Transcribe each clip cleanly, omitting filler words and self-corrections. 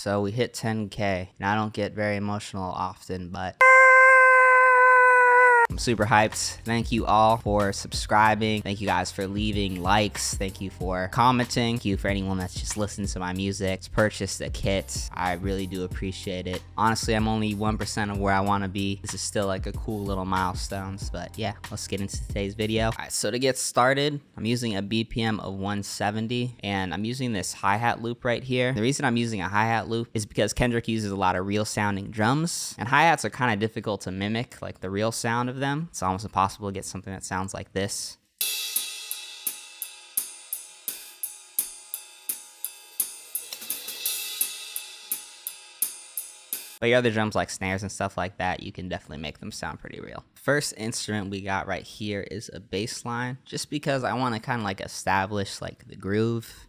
So we hit 10K, and I don't get very emotional often, but I'm super hyped. Thank you all for subscribing. Thank you guys for leaving likes. Thank you for commenting. Thank you for anyone that's just listened to my music, it's purchased a kit. I really do appreciate it. Honestly, I'm only 1% of where I want to be. This is still like a cool little milestones, but yeah, let's get into today's video. All right, so to get started, I'm using a BPM of 170, and I'm using this hi-hat loop right here. The reason I'm using a hi-hat loop is because Kendrick uses a lot of real sounding drums, and hi-hats are kind of difficult to mimic, like the real sound of them. It's almost impossible to get something that sounds like this. But your other drums like snares and stuff like that, you can definitely make them sound pretty real. First instrument we got right here is a bass line, just because I want to kind of like establish like the groove.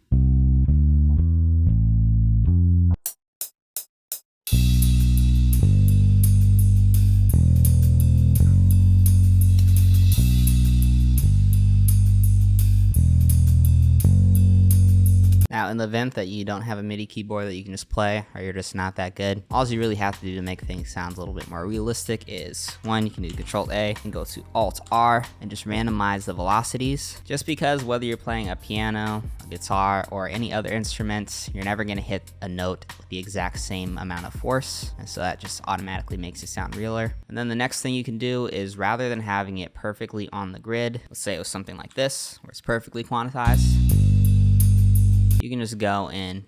Now, in the event that you don't have a MIDI keyboard that you can just play, or you're just not that good, all you really have to do to make things sound a little bit more realistic is, one, you can do Control-A and go to Alt-R and just randomize the velocities. Just because whether you're playing a piano, a guitar, or any other instrument, you're never gonna hit a note with the exact same amount of force, and so that just automatically makes it sound realer. And then the next thing you can do is, rather than having it perfectly on the grid, let's say it was something like this, where it's perfectly quantized, you can just go and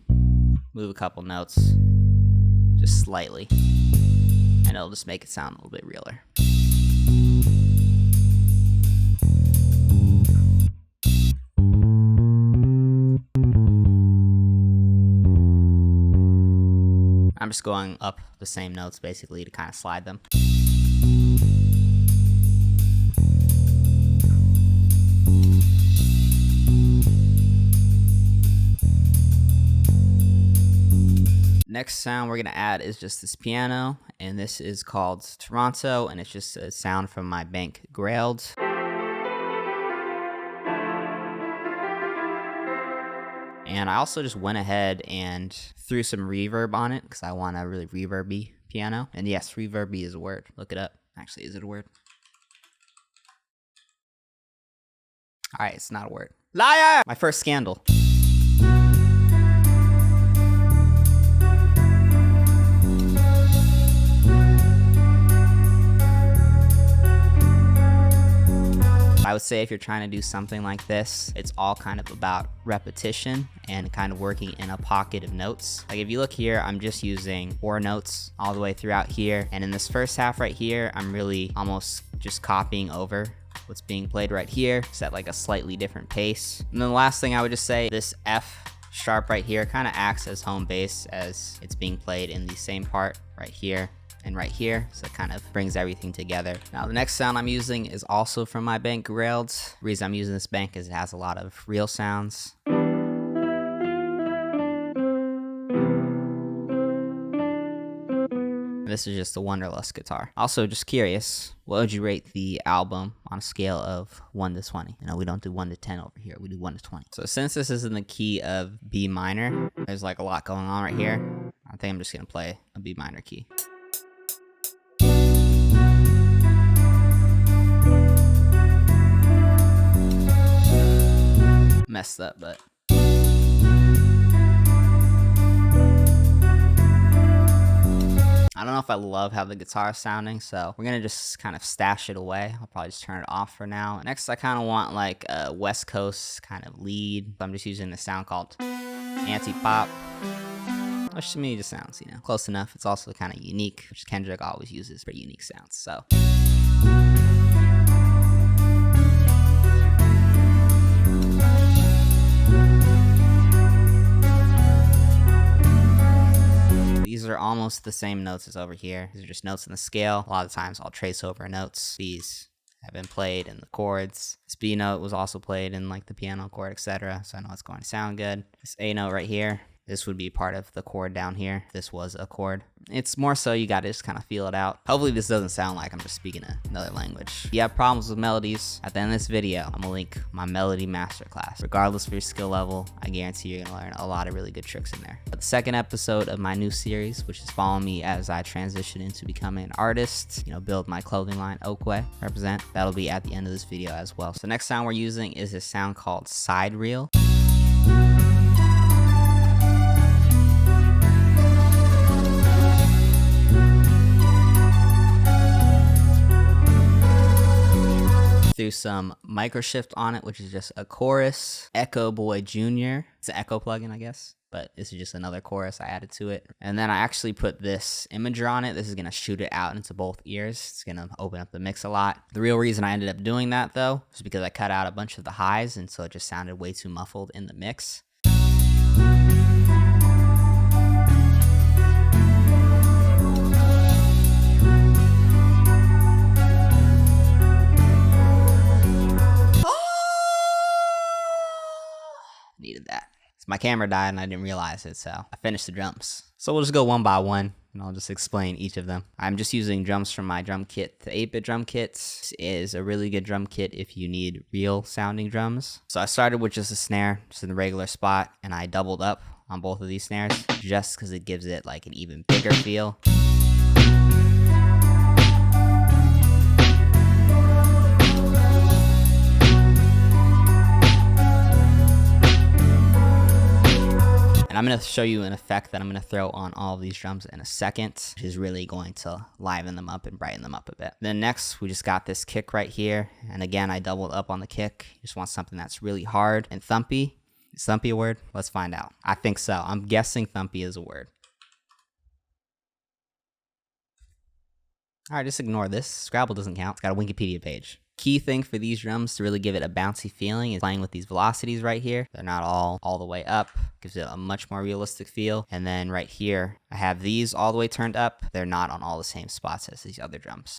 move a couple notes just slightly, and it'll just make it sound a little bit realer. I'm just going up the same notes basically to kind of slide them. Next sound we're gonna add is just this piano, and this is called Toronto, and it's just a sound from my bank Grailed. And I also just went ahead and threw some reverb on it because I want a really reverby piano. And yes, reverby is a word. Look it up. Actually, is it a word? All right, it's not a word. Liar! My first scandal. I would say if you're trying to do something like this, it's all kind of about repetition and kind of working in a pocket of notes. Like if you look here, I'm just using 4 notes all the way throughout here. And in this first half right here, I'm really almost just copying over what's being played right here, set like a slightly different pace. And then the last thing I would just say, this F sharp right here kind of acts as home bass as it's being played in the same part right here and right here, so it kind of brings everything together. Now the next sound I'm using is also from my bank Grailed. The reason I'm using this bank is it has a lot of real sounds. This is just a Wonderlust guitar. Also, just curious, what would you rate the album on a scale of 1 to 20? You know, we don't do 1 to 10 over here, we do 1 to 20. So since this is in the key of B minor, there's like a lot going on right here. I think I'm just gonna play a B minor key. Messed up, but I don't know if I love how the guitar is sounding, so we're gonna just kind of stash it away. I'll probably just turn it off for now. Next, I kind of want like a West Coast kind of lead. I'm just using a sound called anti-pop, which to me just sounds, you know, close enough. It's also kind of unique, which Kendrick always uses for unique sounds, so. These are almost the same notes as over here. These are just notes in the scale. A lot of times I'll trace over notes. These have been played in the chords. This B note was also played in like the piano chord, etc. So I know it's going to sound good. This A note right here, This would be part of the chord down here. This was a chord. It's more so you gotta just kind of feel it out. Hopefully this doesn't sound like I'm just speaking another language. If you have problems with melodies, at the end of this video, I'm gonna link my melody masterclass. Regardless of your skill level, I guarantee you're gonna learn a lot of really good tricks in there. But the second episode of my new series, which is following me as I transition into becoming an artist, build my clothing line, Oakway, represent, that'll be at the end of this video as well. So the next sound we're using is a sound called side reel. Through some micro shift on it, which is just a chorus. Echo Boy Jr. It's an echo plugin, I guess, but this is just another chorus I added to it. And then I actually put this imager on it. This is gonna shoot it out into both ears. It's gonna open up the mix a lot. The real reason I ended up doing that though is because I cut out a bunch of the highs, and so it just sounded way too muffled in the mix. Needed that. So my camera died and I didn't realize it, so I finished the drums. So we'll just go one by one and I'll just explain each of them. I'm just using drums from my drum kit. The 8-bit drum kit is a really good drum kit if you need real sounding drums. So I started with just a snare, just in the regular spot, and I doubled up on both of these snares just because it gives it like an even bigger feel. And I'm going to show you an effect that I'm going to throw on all of these drums in a second, which is really going to liven them up and brighten them up a bit. Then next, we just got this kick right here. And again, I doubled up on the kick. You just want something that's really hard and thumpy. Is thumpy a word? Let's find out. I think so. I'm guessing thumpy is a word. All right, just ignore this. Scrabble doesn't count. It's got a Wikipedia page. Key thing for these drums to really give it a bouncy feeling is playing with these velocities right here. They're not all the way up. Gives it a much more realistic feel. And then right here, I have these all the way turned up. They're not on all the same spots as these other drums.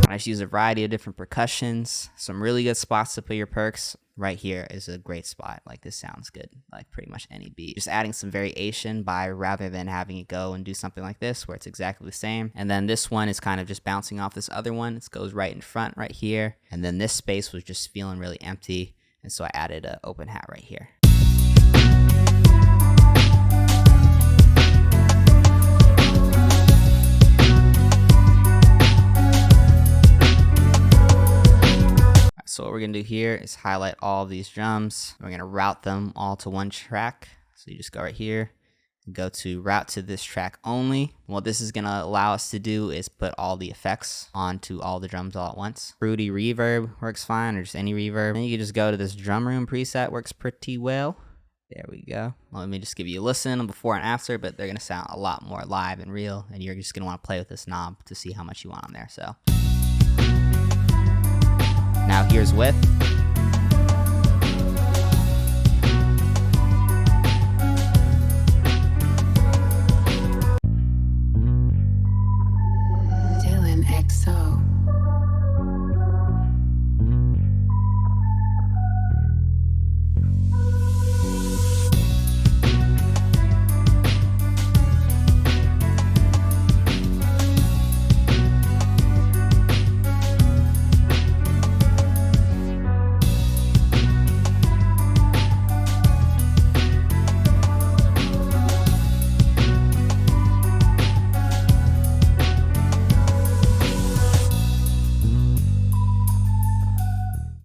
I just use a variety of different percussions, some really good spots to put your perks. Right here is a great spot. Like, this sounds good, like pretty much any beat. Just adding some variation by rather than having it go and do something like this where it's exactly the same. And then this one is kind of just bouncing off this other one. It goes right in front right here. And then this space was just feeling really empty. And so I added an open hat right here. So what we're going to do here is highlight all of these drums. We're going to route them all to one track. So you just go right here, go to route to this track only. What this is going to allow us to do is put all the effects onto all the drums all at once. Fruity reverb works fine, or just any reverb. And you can just go to this drum room preset, works pretty well. There we go. Well, let me just give you a listen before and after, but they're going to sound a lot more live and real. And you're just going to want to play with this knob to see how much you want on there. So now here's with. Dylan XO.